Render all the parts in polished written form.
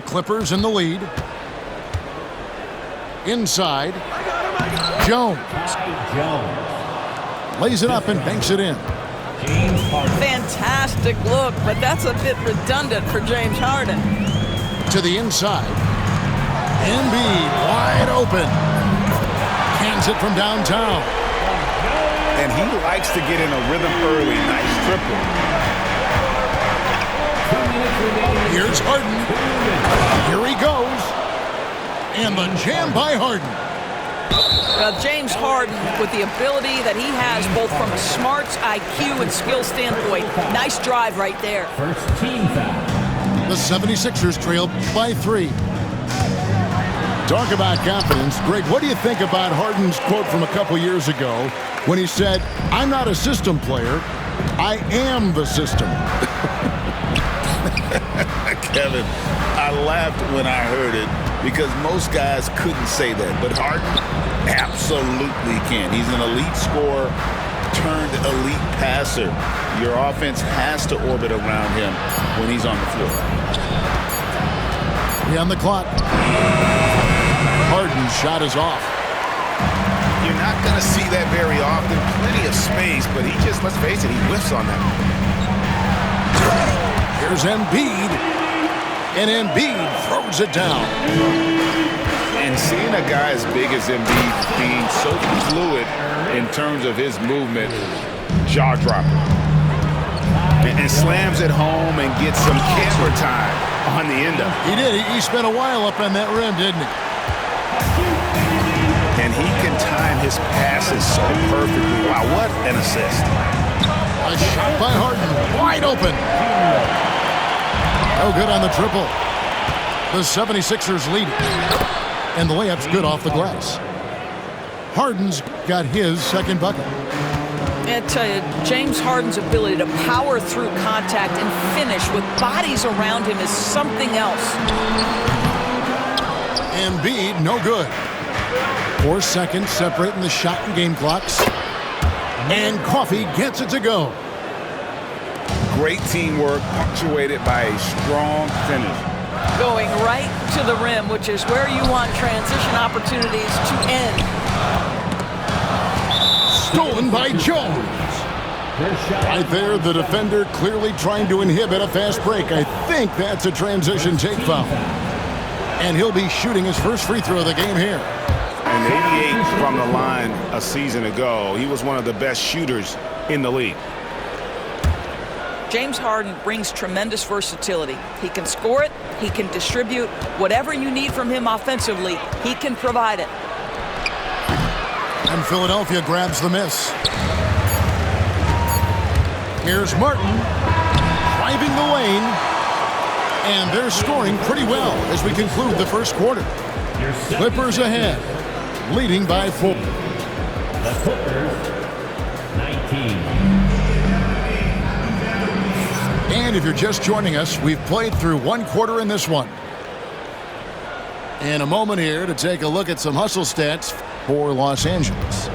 Clippers in the lead. Inside. Jones. Lays it up and banks it in. Fantastic look, but that's a bit redundant for James Harden. To the inside. Embiid wide open. Hands it from downtown. And he likes to get in a rhythm early. Nice triple. Here's Harden. Here he goes. And the jam by Harden. James Harden, with the ability that he has both from a smarts, IQ, and skill standpoint, nice drive right there. First team foul. The 76ers trailed by 3. Talk about confidence. Greg, what do you think about Harden's quote from a couple years ago when he said, "I'm not a system player, I am the system"? Kevin, I laughed when I heard it because most guys couldn't say that, but Harden absolutely can. He's an elite scorer turned elite passer. Your offense has to orbit around him when he's on the floor. On the clock. Harden's shot is off. You're not going to see that very often. Plenty of space, but he just, let's face it, he whiffs on that. Here's Embiid. And Embiid throws it down. And seeing a guy as big as Embiid being so fluid in terms of his movement, jaw-dropping. And slams it home and gets some camera time on the end of it. He did. He spent a while up on that rim, didn't he? And he can time his passes so perfectly. Wow, what an assist. A shot by Harden. Wide open. No good on the triple. The 76ers lead. And the layup's good off the glass. Harden's got his second bucket. I tell you, James Harden's ability to power through contact and finish with bodies around him is something else. Embiid, no good. 4 seconds separating the shot and game clocks. And Coffee gets it to go. Great teamwork punctuated by a strong finish. Going right to the rim, which is where you want transition opportunities to end. Stolen by Jones. Right there, the defender clearly trying to inhibit a fast break. I think that's a transition take foul. And he'll be shooting his first free throw of the game here. And 88 from the line a season ago. He was one of the best shooters in the league. James Harden brings tremendous versatility. He can score it, he can distribute. Whatever you need from him offensively, he can provide it. And Philadelphia grabs the miss. Here's Martin driving the lane. And they're scoring pretty well as we conclude the first quarter. Clippers ahead, leading by 4. The Clippers, 19. And if you're just joining us, we've played through one quarter in this one. In a moment here to take a look at some hustle stats for Los Angeles.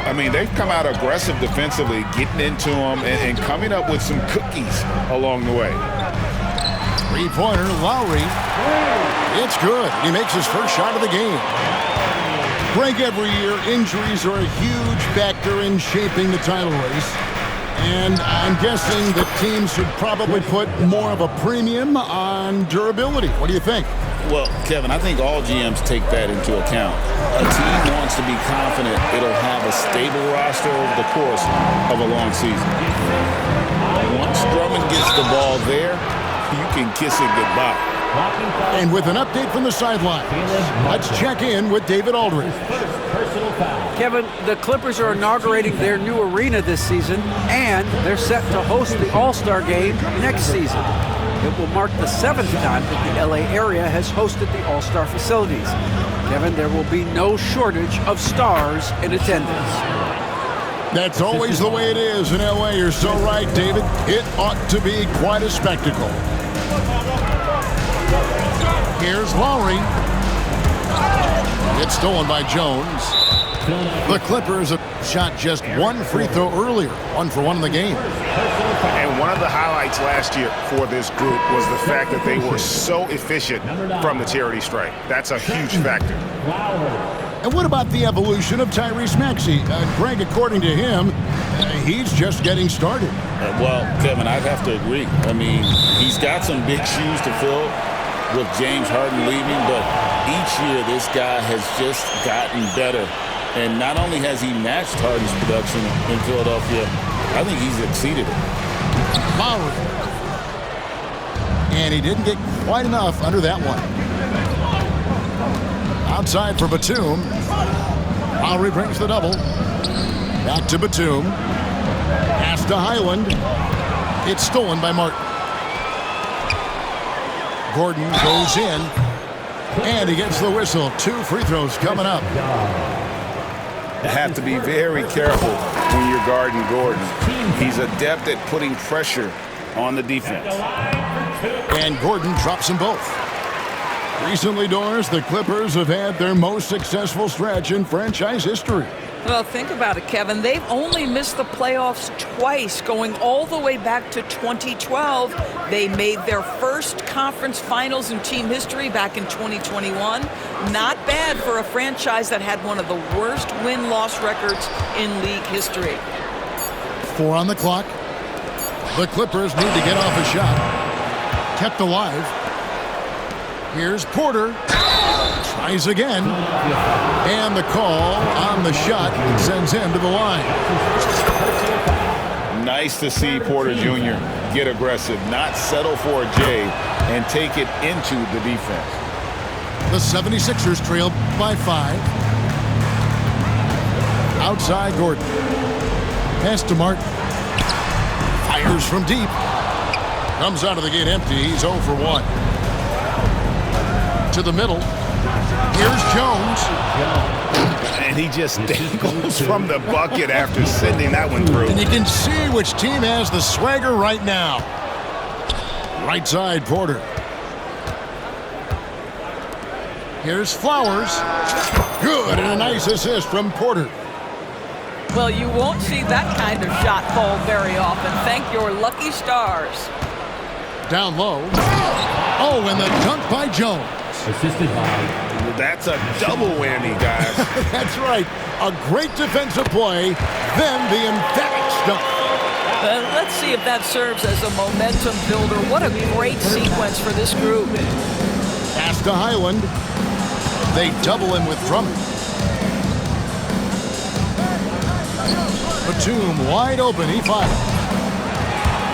I mean, they've come out aggressive defensively, getting into them and coming up with some cookies along the way. Three-pointer, Lowry. It's good. He makes his first shot of the game. Greg, every year, injuries are a huge factor in shaping the title race. And I'm guessing that teams should probably put more of a premium on durability. What do you think? Well, Kevin, I think all GMs take that into account. A team wants to be confident it'll have a stable roster over the course of a long season. Once Drummond gets the ball there, you can kiss it goodbye. And with an update from the sideline, let's check in with David Aldridge. Kevin, the Clippers are inaugurating their new arena this season, and they're set to host the All-Star Game next season. It will mark the 7th time that the LA area has hosted the All-Star facilities. Kevin, there will be no shortage of stars in attendance. That's always the way it is in LA. You're so right, David. It ought to be quite a spectacle. Here's Lowry. It's stolen by Jones. The Clippers have shot just one free throw earlier, 1 for 1 in the game. And one of the highlights last year for this group was the fact that they were so efficient from the charity stripe. That's a huge factor. And what about the evolution of Tyrese Maxey? Greg, according to him, he's just getting started. Well, Kevin, I'd have to agree. I mean, he's got some big shoes to fill with James Harden leaving, but each year this guy has just gotten better. And not only has he matched Harden's production in Philadelphia, I think he's exceeded it. Lowry. And he didn't get quite enough under that one. Outside for Batum. Lowry brings the double. Back to Batum. Pass to Highland. It's stolen by Martin. Gordon goes in. And he gets the whistle. 2 free throws coming up. You have to be very careful when you're guarding Gordon. He's adept at putting pressure on the defense. And Gordon drops them both. Recently, Doris, the Clippers have had their most successful stretch in franchise history. Well, think about it, Kevin. They've only missed the playoffs twice, going all the way back to 2012. They made their first conference finals in team history back in 2021. Not bad for a franchise that had one of the worst win-loss records in league history. 4 on the clock. The Clippers need to get off a shot. Kept alive. Here's Porter. Tries again. And the call on the shot sends him to the line. Nice to see Porter Jr. get aggressive, not settle for a J, and take it into the defense. The 76ers trail by 5. Outside Gordon. Pass to Martin. Fires from deep. Comes out of the gate empty. He's 0 for 1. To the middle. Here's Jones. And he just dangles from the bucket after sending that one through. And you can see which team has the swagger right now. Right side, Porter. Here's Flowers. Good, and a nice assist from Porter. Well, you won't see that kind of shot fall very often. Thank your lucky stars. Down low. Oh, and the dunk by Jones. Assisted by... That's a double whammy, guys. That's right. A great defensive play, then the emphatic stuff. Let's see if that serves as a momentum builder. What a great sequence for this group. Pass to Highland. They double him with Drummond. Batum wide open. He fired.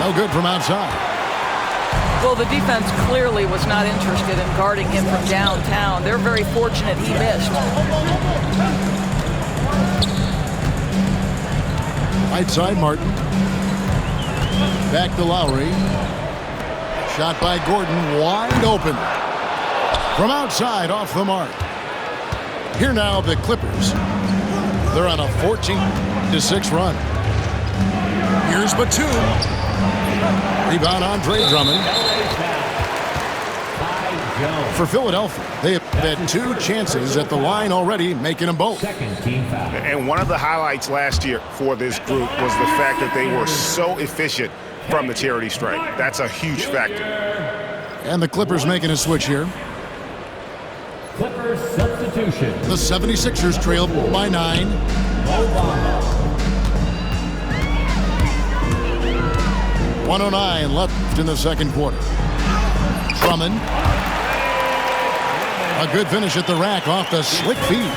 No good from outside. Well, the defense clearly was not interested in guarding him from downtown. They're very fortunate he missed. Right side, Martin. Back to Lowry. Shot by Gordon, wide open. From outside, off the mark. Here now, the Clippers. They're on a 14-6 run. Here's Batum. Rebound, Andre Drummond. For Philadelphia, they have had 2 chances at the line already, making them both. And one of the highlights last year for this group was the fact that they were so efficient from the charity stripe. That's a huge factor. And the Clippers making a switch here. Clippers substitution. The 76ers trail by 9. 1:09 left in the second quarter. Drummond. A good finish at the rack off the slick feed.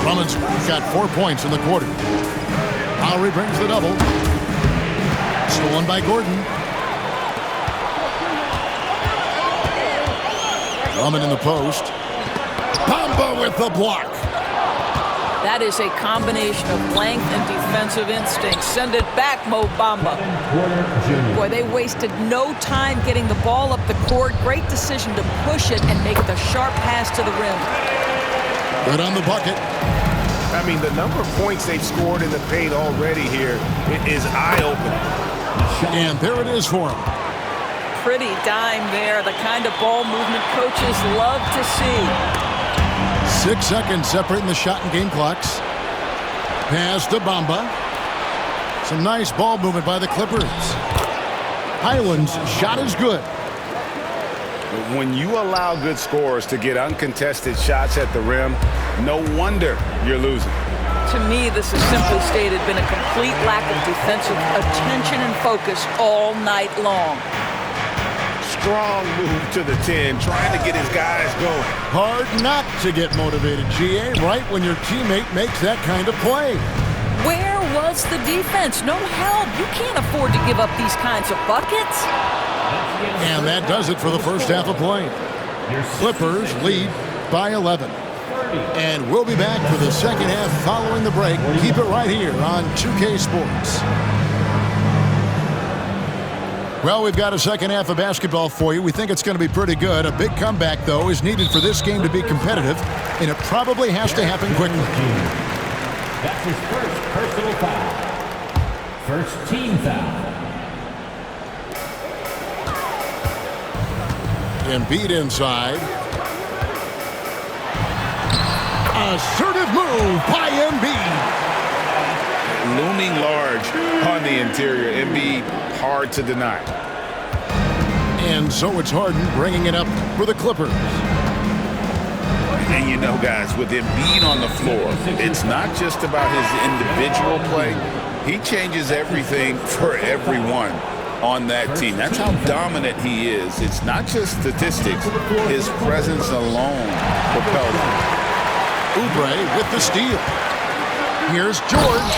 Drummond's got 4 points in the quarter. Lowry brings the double. Stolen by Gordon. Drummond in the post. Bamba with the block. That is a combination of length and defensive instinct. Send it back, Mo Bamba. Boy, they wasted no time getting the ball up the court. Great decision to push it and make the sharp pass to the rim. Good on the bucket. I mean, the number of points they've scored in the paint already here is eye-opening. And there it is for him. Pretty dime there, the kind of ball movement coaches love to see. 6 seconds separating the shot and game clocks. Pass to Bamba. Some nice ball movement by the Clippers. Highland's shot is good. When you allow good scorers to get uncontested shots at the rim, no wonder you're losing. To me, this has simply stated been a complete lack of defensive attention and focus all night long. Strong move to the 10, trying to get his guys going. Hard not to get motivated, GA, right when your teammate makes that kind of play. Where was the defense? No help. You can't afford to give up these kinds of buckets. And that does it for the first half of play. Clippers lead by 11. And we'll be back for the second half following the break. Keep it right here on 2K Sports. Well, we've got a second half of basketball for you. We think it's going to be pretty good. A big comeback, though, is needed for this game to be competitive, and it probably has to happen quickly. That's his first personal foul. First team foul. Embiid inside. Assertive move by Embiid. Looming large on the interior. Embiid, hard to deny. And so it's Harden bringing it up for the Clippers. And you know, guys, with Embiid on the floor, it's not just about his individual play. He changes everything for everyone on that team. That's how dominant he is. It's not just statistics. His presence alone propels him. Oubre with the steal. Here's George.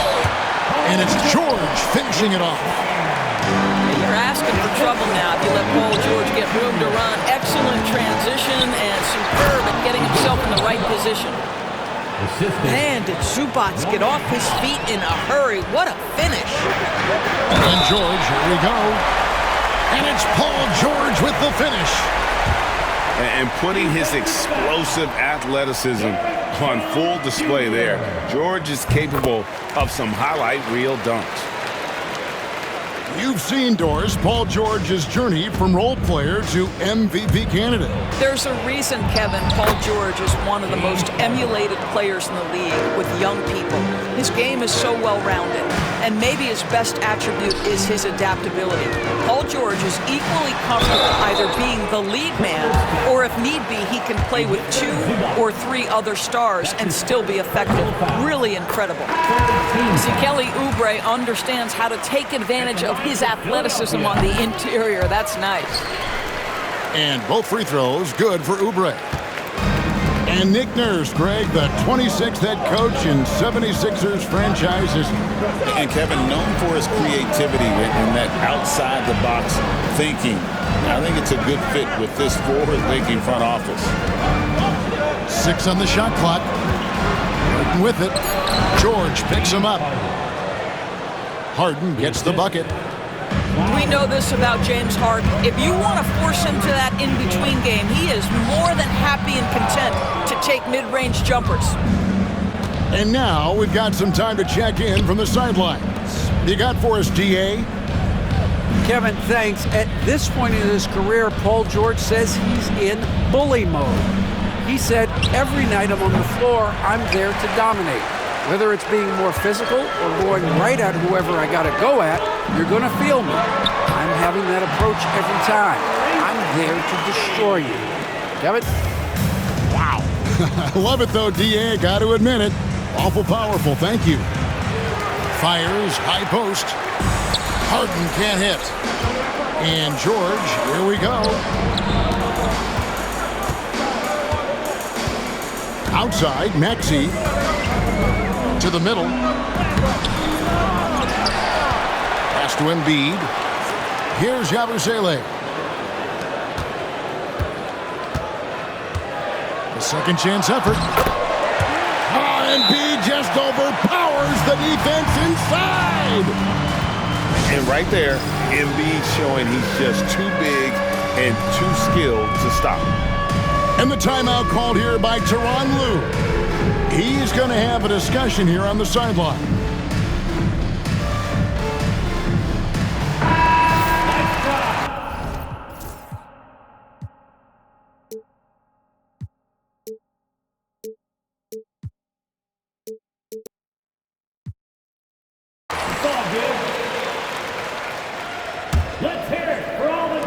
And it's George finishing it off. You're asking for trouble now if you let Paul George get room to run. Excellent transition and superb at getting himself in the right position. Man, did Zubac get off his feet in a hurry. What a finish. And George, here we go. And it's Paul George with the finish. And putting his explosive athleticism on full display there. George is capable of some highlight reel dunks. You've seen, Doris, Paul George's journey from role player to MVP candidate. There's a reason, Kevin, Paul George is one of the most emulated players in the league with young people. His game is so well-rounded, and maybe his best attribute is his adaptability. Paul George is equally comfortable either being the lead man, or if need be, he can play with 2 or 3 other stars and still be effective. Really incredible. See, Kelly Oubre understands how to take advantage of his athleticism on the interior. That's nice. And both free throws good for Oubre. And Nick Nurse, Greg, the 26th head coach in 76ers franchise history. And Kevin, known for his creativity and that outside-the-box thinking. I think it's a good fit with this forward-thinking front office. 6 on the shot clock. Harden with it. George picks him up. Harden gets the bucket. We know this about James Harden. If you want to force him to that in-between game, he is more than happy and content to take mid-range jumpers. And now we've got some time to check in from the sidelines. You got for us, DA? Kevin, thanks. At this point in his career, Paul George says he's in bully mode. He said, every night I'm on the floor, I'm there to dominate. Whether it's being more physical or going right at whoever I got to go at, you're going to feel me. I'm having that approach every time. I'm there to destroy you. Kevin? Wow. I love it, though, DA. Got to admit it. Awful powerful. Thank you. Fires, high post. Harden can't hit. And George, here we go. Outside, Maxey. To the middle. Pass to Embiid. Here's Yabusele. A second chance effort. Embiid just overpowers the defense inside. And right there, Embiid showing he's just too big and too skilled to stop. And the timeout called here by Tyronn Lue. He's going to have a discussion here on the sideline.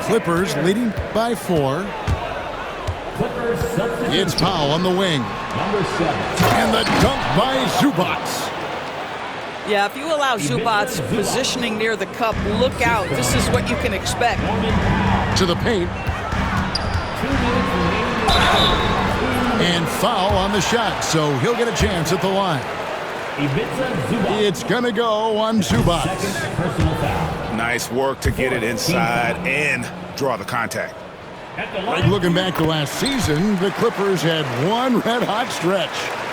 Clippers leading by 4. Clippers substitute. It's Powell on the wing. Number 7. And the dunk by Zubats. Yeah, if you allow Zubats positioning near the cup, look out. This is what you can expect. To the paint. 2 minutes remaining. And foul on the shot, so he'll get a chance at the line. Ivica Zubac. It's going to go on Zubats. Second personal foul. Nice work to get it inside and draw the contact. At the Like line. looking back to last season, the Clippers had one red-hot stretch.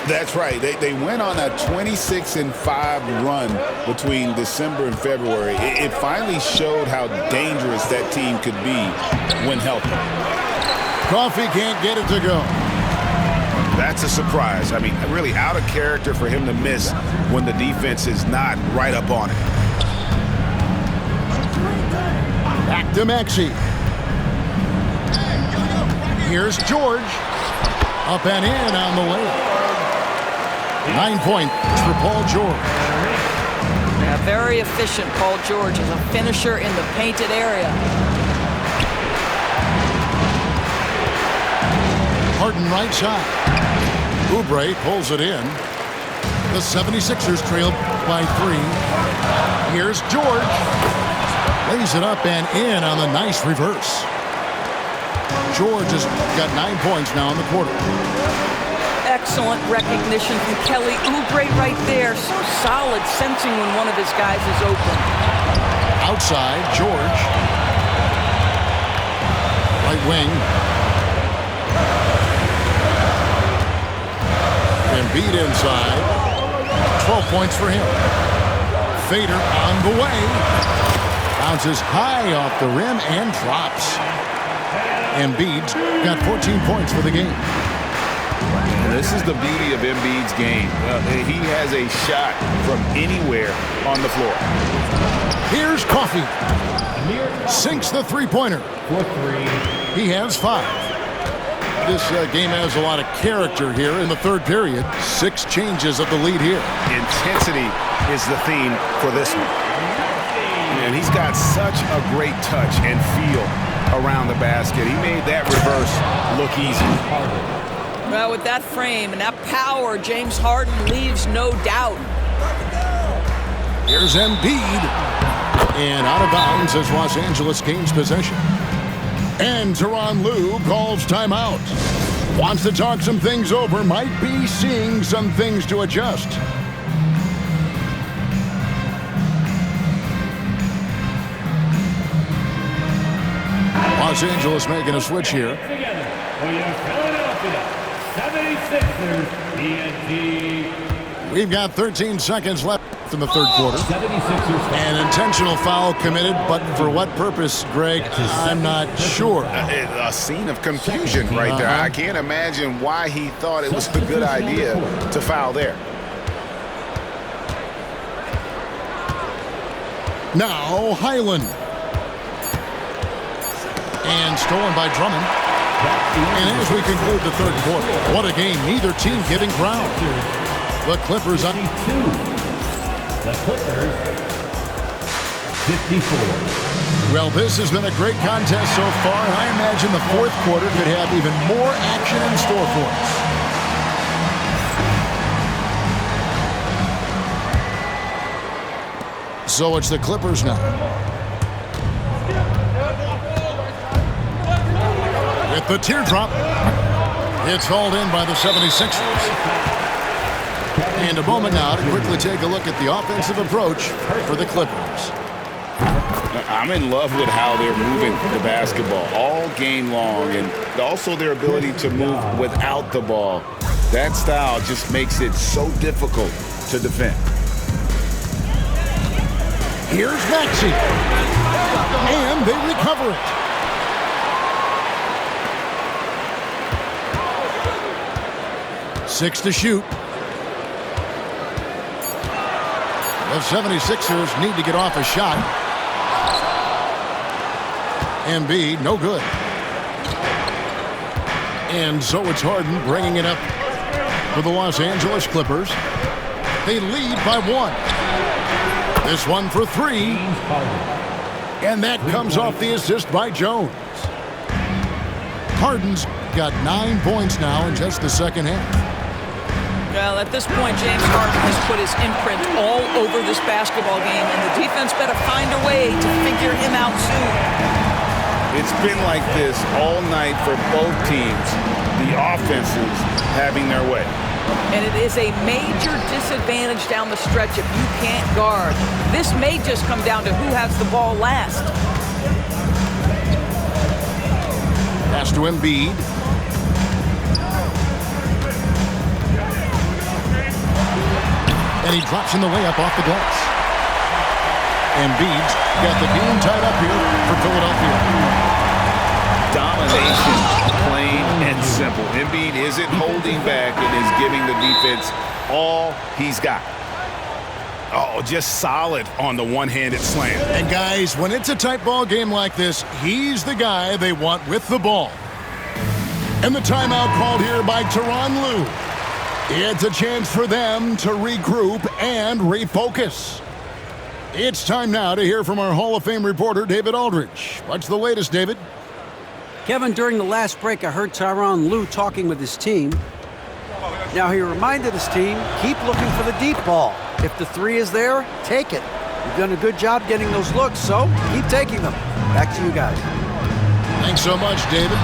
That's right. They went on a 26-5 run between December and February. It finally showed how dangerous that team could be when healthy. Coffee can't get it to go. That's a surprise. I mean, really out of character for him to miss when the defense is not right up on it. Back to Maxey. Here's George. Up and in on the way. 9 points for Paul George. Yeah, very efficient, Paul George is a finisher in the painted area. Harden right side. Oubre pulls it in. The 76ers trailed by 3. Here's George. Lays it up and in on the nice reverse. George has got 9 points now in the quarter. Excellent recognition from Kelly Oubre right there. So solid, sensing when one of his guys is open. Outside, George. Right wing. Embiid inside. 12 points for him. Fader on the way. Bounces high off the rim and drops. Embiid's got 14 points for the game. And this is the beauty of Embiid's game. He has a shot from anywhere on the floor. Here's Coffee. Sinks the three-pointer. For 3. He has 5. This game has a lot of character here in the third period. 6 changes of the lead here. Intensity is the theme for this one. And he's got such a great touch and feel around the basket. He made that reverse look easy. Well, with that frame and that power, James Harden leaves no doubt. Here's Embiid. And out of bounds as Los Angeles gains possession. And Tyronn Lue calls timeout. Wants to talk some things over. Might be seeing some things to adjust. Los Angeles making a switch here. Together for your Philadelphia 76ers TNT. We've got 13 seconds left in the third quarter. 76ers. An intentional foul committed, but for what purpose, Greg, I'm not sure. A scene of confusion right there. I can't imagine why he thought it was a good idea to foul there. Now, Highland. And stolen by Drummond. And as we conclude the third quarter, what a game. Neither team giving ground. The Clippers up. The Clippers 54. Well, this has been a great contest so far, and I imagine the fourth quarter could have even more action in store for us. So it's the Clippers now. With the teardrop, it's hauled in by the 76ers. And a moment now to quickly take a look at the offensive approach for the Clippers. I'm in love with how they're moving the basketball all game long, and also their ability to move without the ball. That style just makes it so difficult to defend. Here's Maxey. And they recover it. 6 to shoot. The 76ers need to get off a shot. Embiid, no good. And so it's Harden bringing it up for the Los Angeles Clippers. They lead by 1. This one for 3. And that comes off the assist by Jones. Harden's got 9 points now in just the second half. Well, at this point, James Harden has put his imprint all over this basketball game, and the defense better find a way to figure him out soon. It's been like this all night for both teams. The offenses having their way. And it is a major disadvantage down the stretch if you can't guard. This may just come down to who has the ball last. Pass to Embiid. And he drops in the layup off the glass. Embiid's got the game tied up here for Philadelphia. Domination, plain and simple. Embiid isn't holding back and is giving the defense all he's got. Oh, just solid on the one-handed slam. And guys, when it's a tight ball game like this, he's the guy they want with the ball. And the timeout called here by Tyronn Lue. It's a chance for them to regroup and refocus. It's time now to hear from our Hall of Fame reporter, David Aldridge. What's the latest, David? Kevin, during the last break, I heard Tyronn Lue talking with his team. Now, he reminded his team, keep looking for the deep ball. If the three is there, take it. You've done a good job getting those looks, so keep taking them. Back to you guys. Thanks so much, David.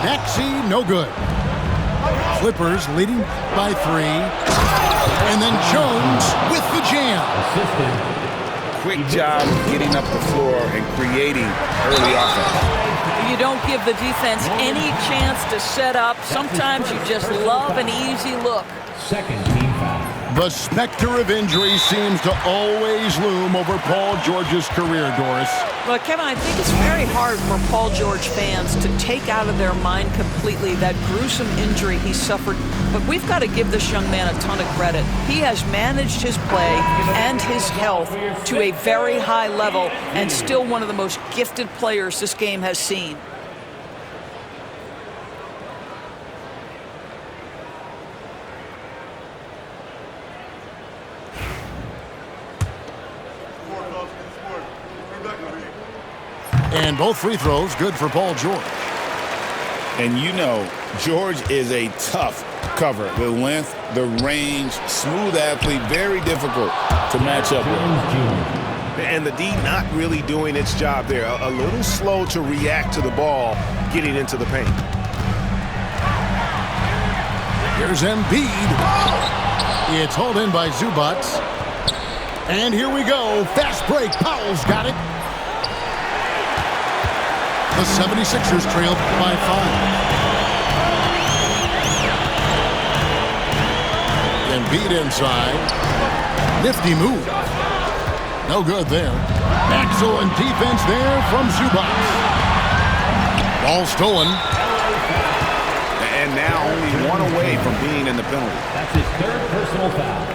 Maxey, no good. Clippers leading by 3. And then Jones with the jam. Quick job of getting up the floor and creating early offense. You don't give the defense any chance to set up. Sometimes you just love an easy look. Second team foul. The specter of injury seems to always loom over Paul George's career, Doris. Well, Kevin, I think it's very hard for Paul George fans to take out of their mind completely that gruesome injury he suffered. But we've got to give this young man a ton of credit. He has managed his play and his health to a very high level and still one of the most gifted players this game has seen. And both free throws good for Paul George. And you know, George is a tough cover. The length, the range, smooth athlete, very difficult to match up with. And the D not really doing its job there. A little slow to react to the ball getting into the paint. Here's Embiid. It's hauled in by Zubac. And here we go. Fast break. Powell's got it. The 76ers trailed by 5. Embiid inside. Nifty move. No good there. Excellent defense there from Zubac. Ball stolen. And now only one away from being in the penalty. That's his third personal foul.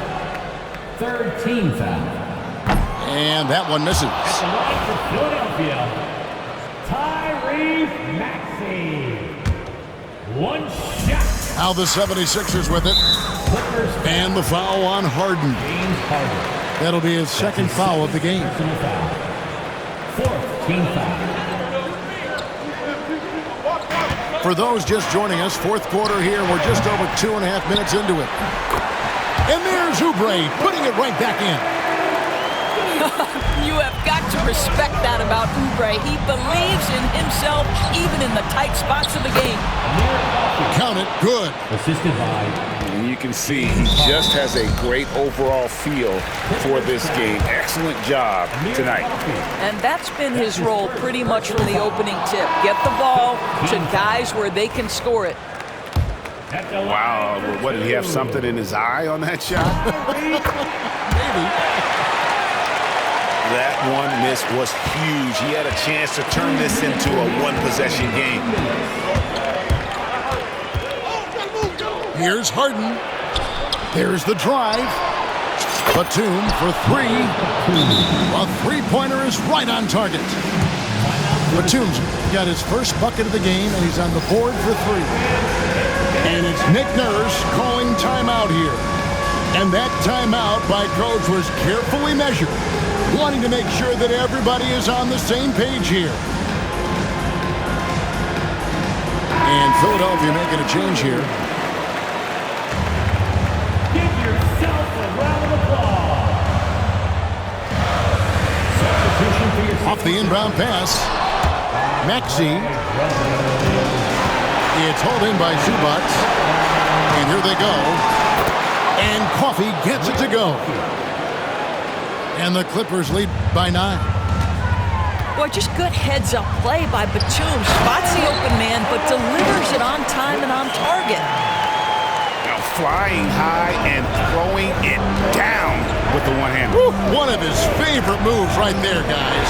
Third team foul. And that one misses. At the line for Philadelphia, Tyrese Maxey. One shot. Now the 76ers with it. And the foul on Harden. James Harden. That'll be his second foul of the game. Personal foul. Fourth team foul. For those just joining us, fourth quarter here. We're just over 2.5 minutes into it. And there's Oubre putting it right back in. You have got to respect that about Oubre. He believes in himself even in the tight spots of the game. Count it, good. Assisted by. And you can see he just has a great overall feel for this game. Excellent job tonight. And that's been his role pretty much from the opening tip. Get the ball to guys where they can score it. Wow, what, did he have something in his eye on that shot? Maybe. That one miss was huge. He had a chance to turn this into a one-possession game. Here's Harden. There's the drive. Batum for 3. A three-pointer is right on target. Batum's got his first bucket of the game, and he's on the board for 3. And it's Nick Nurse calling timeout here. And that timeout by Coach was carefully measured. wanting to make sure that everybody is on the same page here. And Philadelphia making a change here. Give yourself a round of applause. Substitution for your Off the inbound pass. Maxey. It's hauled in by Zubac. And here they go. And Coffey gets it to go. And the Clippers lead by 9. Boy, just good heads-up play by Batum. Spots the open man, but delivers it on time and on target. Now flying high and throwing it down with the one hand. One of his favorite moves right there, guys.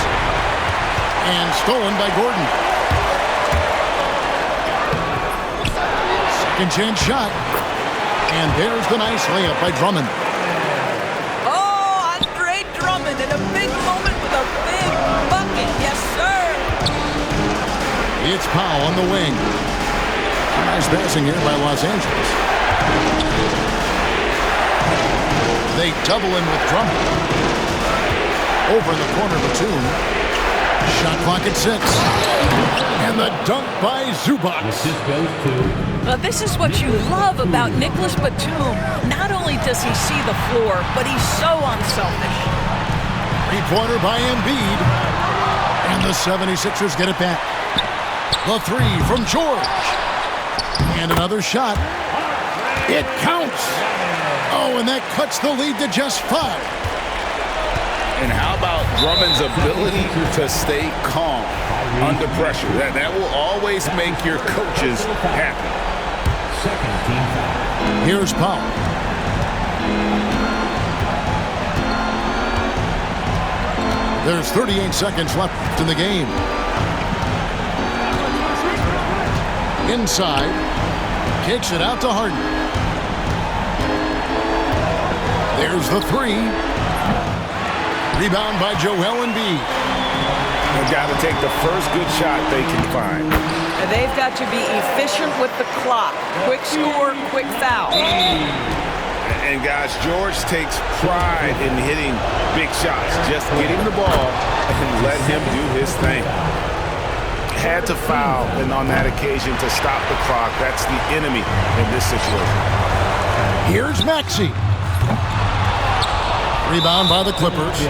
And stolen by Gordon. Second chance shot. And there's the nice layup by Drummond. Oh, Andre Drummond in a big moment with a big bucket. Yes, sir. It's Powell on the wing. Nice passing here by Los Angeles. They double in with Drummond. Over in the corner, Batum. Shot clock at 6. And the dunk by Zubac. This is what you love about Nicholas Batum. Not only does he see the floor, but he's so unselfish. Three-pointer by Embiid. And the 76ers get it back. The 3 from George. And another shot. It counts. Oh, and that cuts the lead to just 5. And how about Drummond's ability to stay calm under pressure? That will always make your coaches happy. Here's Powell. There's 38 seconds left in the game. Inside. Kicks it out to Harden. There's the 3. Rebound by Joel Embiid. They've got to take the first good shot they can find. They've got to be efficient with the clock. Quick score, quick foul. And guys, George takes pride in hitting big shots. Just get him the ball and let him do his thing. Had to foul, and on that occasion to stop the clock. That's the enemy in this situation. Here's Maxey. Rebound by the Clippers.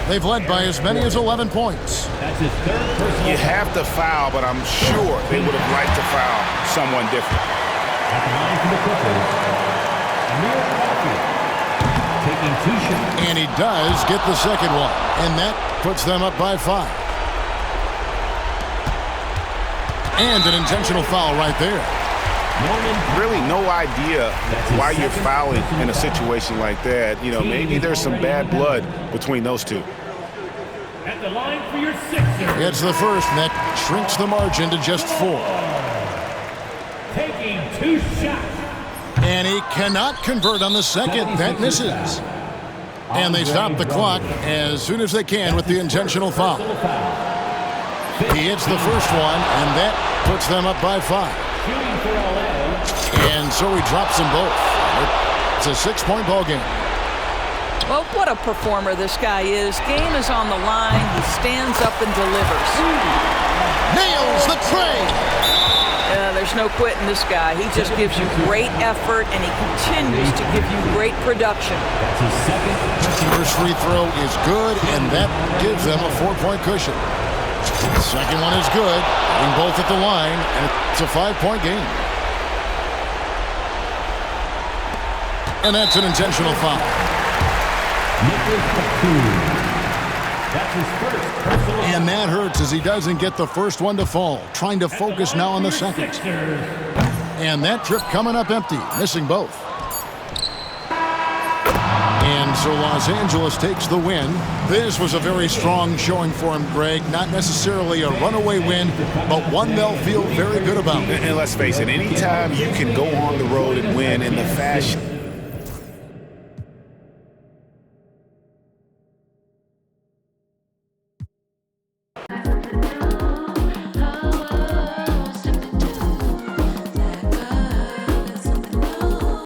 They've led by as many as 11 points. That's his third personal. You have to foul, but I'm sure they would have liked to foul someone different. At the line for the Clippers, Amir Coffey taking 2 shots. And he does get the second one. And that puts them up by 5. And an intentional foul right there. Really no idea why you're fouling in a situation like that. You know, maybe there's some bad blood between those two. At the line for your Sixers. It's the first, and that shrinks the margin to just 4. Taking 2 shots. And he cannot convert on the second. That misses. And they stop the clock as soon as they can with the intentional foul. He hits the first one, and that puts them up by 5. Shooting for LA. And so he drops them both. It's a 6-point ball game. Well, what a performer this guy is. Game is on the line. He stands up and delivers. Nails the tray. There's no quitting this guy. He just gives you great effort, and he continues to give you great production. That's his second. First free throw is good, and that gives them a 4-point cushion. The second one is good, getting both at the line, and it's a 5-point game. And that's an intentional foul. Nicholas Batum. That's his first personal. And that hurts as he doesn't get the first one to fall. Trying to focus now on the second. And that trip coming up empty, missing both. And so Los Angeles takes the win. This was a very strong showing for him, Greg. Not necessarily a runaway win, but one they'll feel very good about. And let's face it, anytime you can go on the road and win in the fashion